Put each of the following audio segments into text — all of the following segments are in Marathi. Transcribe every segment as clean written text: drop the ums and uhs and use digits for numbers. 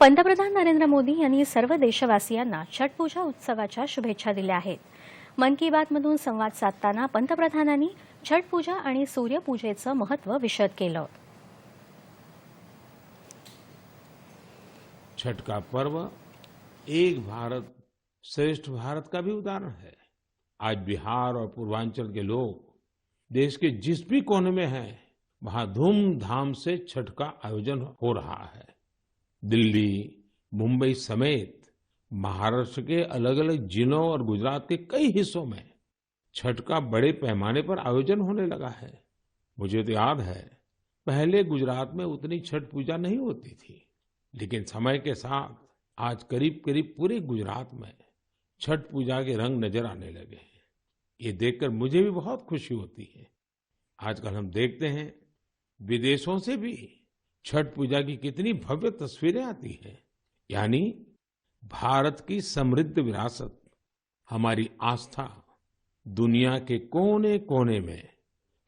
पंतप्रधान नरेंद्र मोदी यांनी सर्व देशवासियांना छठ पूजा उत्सवाच्या शुभेच्छा दिल्या आहेत. मन की बातमधून संवाद साधताना पंतप्रधानांनी छठ पूजा आणि सूर्यपूजेचं महत्त्व विशद केलं. छठ का पर्व एक भारत श्रेष्ठ भारत का भी उदाहरण है। आज बिहार और पूर्वांचल के लोग देश के जिस भी कोने में हैं, वहां धूमधाम से छठ का आयोजन हो रहा है। दिल्ली, मुंबई समेत महाराष्ट्र के अलग अलग जिलों और गुजरात के कई हिस्सों में छठ का बड़े पैमाने पर आयोजन होने लगा है। मुझे तो याद है, पहले गुजरात में उतनी छठ पूजा नहीं होती थी, लेकिन समय के साथ आज करीब करीब पूरे गुजरात में छठ पूजा के रंग नजर आने लगे हैं। ये देखकर मुझे भी बहुत खुशी होती है। आजकल हम देखते हैं विदेशों से भी छठ पूजा की कितनी भव्य तस्वीरें आती हैं। यानी भारत की समृद्ध विरासत, हमारी आस्था दुनिया के कोने कोने में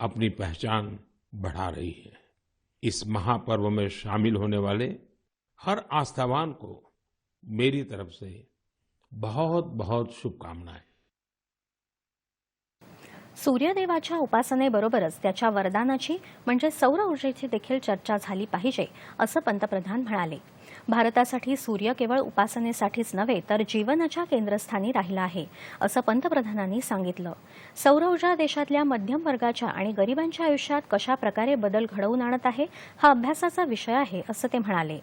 अपनी पहचान बढ़ा रही है। इस महापर्व में शामिल होने वाले हर आस्थावान को मेरी तरफ से बहुत बहुत शुभकामनाएं। सूर्यदेवाच्या उपासनेबरोबरच त्याच्या वरदानाची म्हणजे सौर ऊर्जेची देखील चर्चा झाली पाहिजे, असं पंतप्रधान म्हणाले. भारतासाठी सूर्य केवळ उपासनेसाठीच नव्हे तर जीवनाच्या केंद्रस्थानी राहिला आहे, असं पंतप्रधानांनी सांगितलं. सौर ऊर्जा देशातल्या मध्यम वर्गाच्या आणि गरिबांच्या आयुष्यात कशा प्रकारे बदल घडवून आणत आहे, हा अभ्यासाचा विषय आहे, असं ते म्हणाले.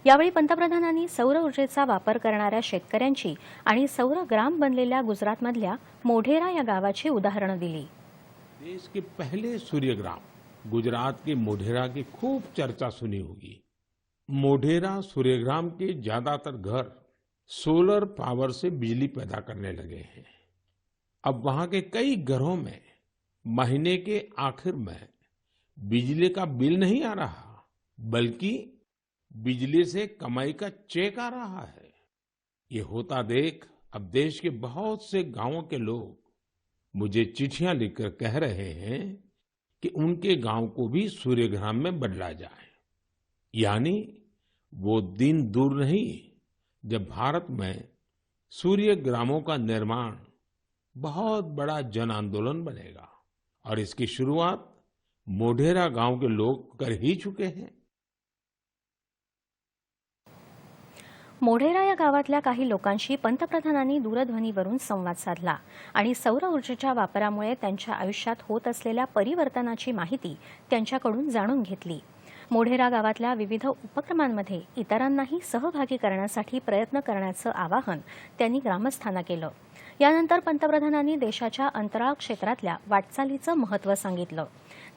यावेळी पंतप्रधानांनी सौर ऊर्जेचा वापर करणाऱ्या शेतकऱ्यांची आणि सौर ग्राम बनलेल्या गुजरातमधल्या मोढेरा या गावाची उदाहरणं दिली. देश के पहले सूर्यग्राम गुजरात के मोढेरा की खूब चर्चा सुनी होगी। मोढेरा सूर्यग्राम के ज्यादातर घर सोलर पावर से बिजली पैदा करने लगे हैं। अब वहां के कई घरों में महीने के आखिर में बिजली का बिल नहीं आ रहा, बल्कि बिजली से कमाई का चेक आ रहा है। ये होता देख अब देश के बहुत से गांवों के लोग मुझे चिट्ठियां लिखकर कह रहे हैं कि उनके गांव को भी सूर्यग्राम में बदला जाए। यानी वो दिन दूर नहीं जब भारत में सूर्य ग्रामों का निर्माण बहुत बड़ा जन आंदोलन बनेगा, और इसकी शुरुआत मोढेरा गांव के लोग कर ही चुके हैं। मोढेरा या गावातल्या काही लोकांशी पंतप्रधानांनी दूरध्वनीवरून संवाद साधला आणि सौर ऊर्जेच्या वापरामुळे त्यांच्या आयुष्यात होत असलेल्या परिवर्तनाची माहिती त्यांच्याकडून जाणून घेतली. मोढेरा गावातल्या विविध उपक्रमांमध्ये इतरांनाही सहभागी करण्यासाठी प्रयत्न करण्याचं आवाहन त्यांनी ग्रामस्थांना केलं. यानंतर पंतप्रधानांनी देशाच्या अंतराळ क्षेत्रातल्या वाटचालीचं महत्त्व सांगितलं.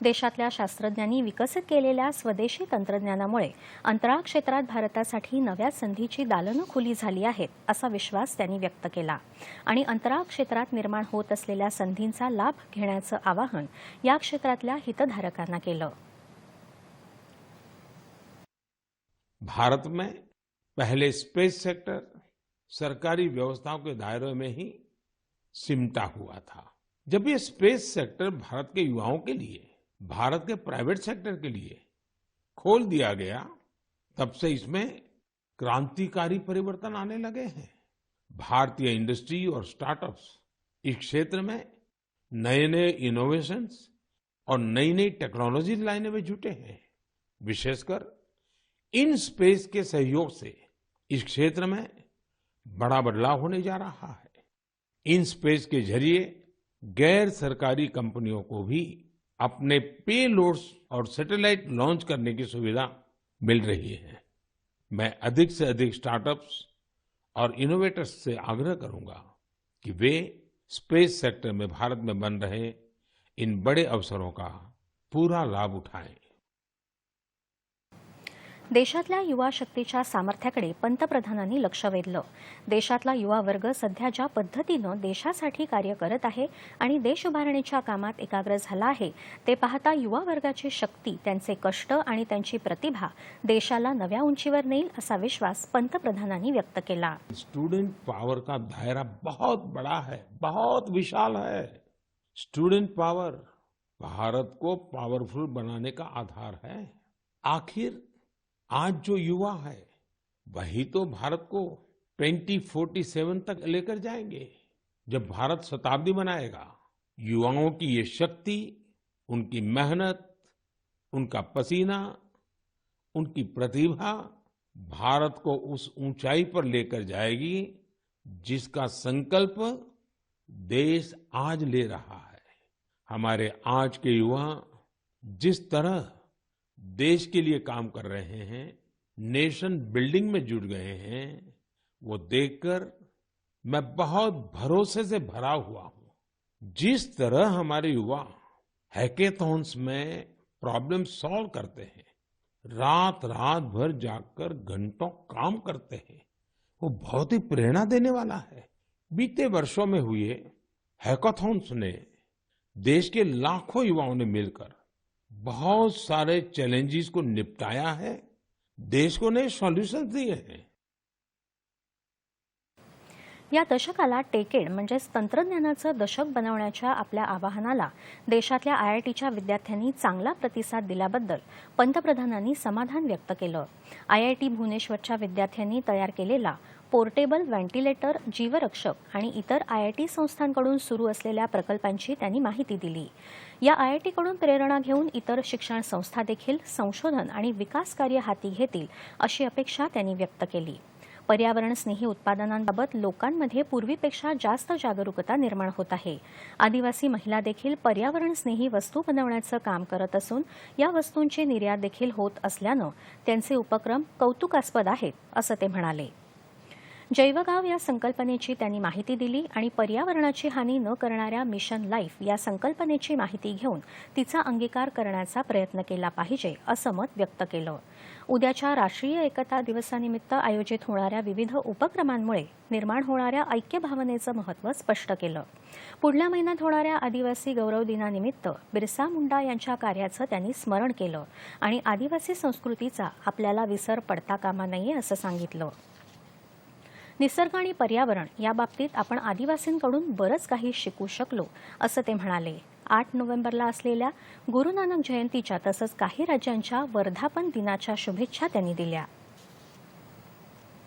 देशातल्या शास्त्रज्ञांनी विकसित केलेल्या स्वदेशी तंत्रज्ञानामुळे अंतराळ क्षेत्रात भारतासाठी नव्या संधीची दालनं खुली झाली आहेत, असा विश्वास त्यांनी व्यक्त केला आणि अंतराळ क्षेत्रात निर्माण होत असलेल्या संधींचा लाभ घेण्याचं आवाहन या क्षेत्रातल्या हितधारकांना केलं. भारत में पहले स्पेस सेक्टर सरकारी व्यवस्थाओं के दायरे में ही सिमटा हुआ था। जब ये स्पेस सेक्टर भारत के युवाओं के लिए, भारत के प्राइवेट सेक्टर के लिए खोल दिया गया, तब से इसमें क्रांतिकारी परिवर्तन आने लगे हैं। भारतीय इंडस्ट्री और स्टार्टअप्स इस क्षेत्र में नए नए इनोवेशंस और नई नई टेक्नोलॉजी लाने में जुटे हैं। विशेषकर इन स्पेस के सहयोग से इस क्षेत्र में बड़ा बदलाव होने जा रहा है। इन स्पेस के जरिए गैर सरकारी कंपनियों को भी अपने पेलोड्स और सैटेलाइट लॉन्च करने की सुविधा मिल रही है। मैं अधिक से अधिक स्टार्टअप्स और इनोवेटर्स से आग्रह करूंगा कि वे स्पेस सेक्टर में भारत में बन रहे इन बड़े अवसरों का पूरा लाभ उठाएं। देशातल्या युवा शक्तीच्या सामर्थ्याकडे पंतप्रधानांनी लक्ष वेधलं. देशातला युवा वर्ग सध्या ज्या पद्धतीनं देशासाठी कार्य करत आहे आणि देश उभारणीच्या कामात एकाग्र झाला आहे, ते पाहता युवा वर्गाची शक्ती, त्यांचे कष्ट आणि त्यांची प्रतिभा देशाला नव्या उंचीवर नेईल, असा विश्वास पंतप्रधानांनी व्यक्त केला. स्टूडेंट पावर का दायरा बहुत बड़ा है, बहुत विशाल है। स्टूडेंट पावर भारत को पावरफुल बनाने का आधार है। आखिर आज जो युवा है वही तो भारत को 2047 तक लेकर जाएंगे। जब भारत शताब्दी मनाएगा, युवाओं की ये शक्ति, उनकी मेहनत, उनका पसीना, उनकी प्रतिभा भारत को उस ऊंचाई पर लेकर जाएगी जिसका संकल्प देश आज ले रहा है। हमारे आज के युवा जिस तरह देश के लिए काम कर रहे हैं, नेशन बिल्डिंग में जुट गए हैं, वो देखकर मैं बहुत भरोसे से भरा हुआ हूं। जिस तरह हमारे युवा हैकेथॉन्स में प्रॉब्लम सॉल्व करते हैं, रात रात भर जागकर घंटों काम करते हैं, वो बहुत ही प्रेरणा देने वाला है। बीते वर्षों में हुए हैकाथॉन्स ने देश के लाखों युवाओं ने मिलकर बहुत सारे चैलेंजेस को निपटाया है, देश को नए सॉल्युशन्स दिए हैं। या दशकाला टेकेड म्हणजेच तंत्रज्ञानाचं दशक बनवण्याच्या आपल्या आवाहनाला देशातल्या आयआयटीच्या विद्यार्थ्यांनी चांगला प्रतिसाद दिल्याबद्दल पंतप्रधानांनी समाधान व्यक्त केलं। आयआयटी भुवनेश्वरच्या विद्यार्थ्यांनी तयार केलेला पोर्टेबल व्हेंटिलेटर, जीवरक्षक आणि इतर आयआयटी संस्थांकडून सुरू असलेल्या प्रकल्पांची त्यांनी माहिती दिली। या आयआयटीकडून प्रेरणा घेऊन इतर शिक्षण संस्था देखील संशोधन आणि विकास कार्य हाती घेतील अशी अपेक्षा त्यांनी व्यक्त केली। पर्यावरण स्नेही उत्पादनांबाबत लोकांमध्ये पूर्वीपेक्षा जास्त जागरूकता निर्माण होत आहे। आदिवासी महिला देखील पर्यावरण स्नेही वस्तू बनवण्याचं काम करत असून या वस्तूंची निर्यात देखील होत असल्यानं त्यांचे उपक्रम कौतुकास्पद आहेत असं ते म्हणाले। जैवगाव या संकल्पनेची त्यांनी माहिती दिली आणि पर्यावरणाची हानी न करणाऱ्या मिशन लाईफ या संकल्पनेची माहिती घेऊन तिचा अंगीकार करण्याचा प्रयत्न केला पाहिजे असं मत व्यक्त केलं। उद्याच्या राष्ट्रीय एकता दिवसानिमित्त आयोजित होणाऱ्या विविध उपक्रमांमुळे निर्माण होणाऱ्या ऐक्य भावनेचं महत्त्व स्पष्ट केलं। पुढल्या महिन्यात होणाऱ्या आदिवासी गौरव दिनानिमित्त बिरसा मुंडा यांच्या कार्याचं त्यांनी स्मरण केलं आणि आदिवासी संस्कृतीचा आपल्याला विसर पडता कामा नये असं सांगितलं। निसर्ग आणि पर्यावरण या बाबतीत आपण आदिवासींकडून बरंच काही शिकू शकलो असं ते म्हणाले। 8 नोव्हेंबरला असलेल्या गुरु नानक जयंतीच्या तसंच काही राज्यांच्या वर्धापन दिनाच्या शुभेच्छा त्यांनी दिल्या।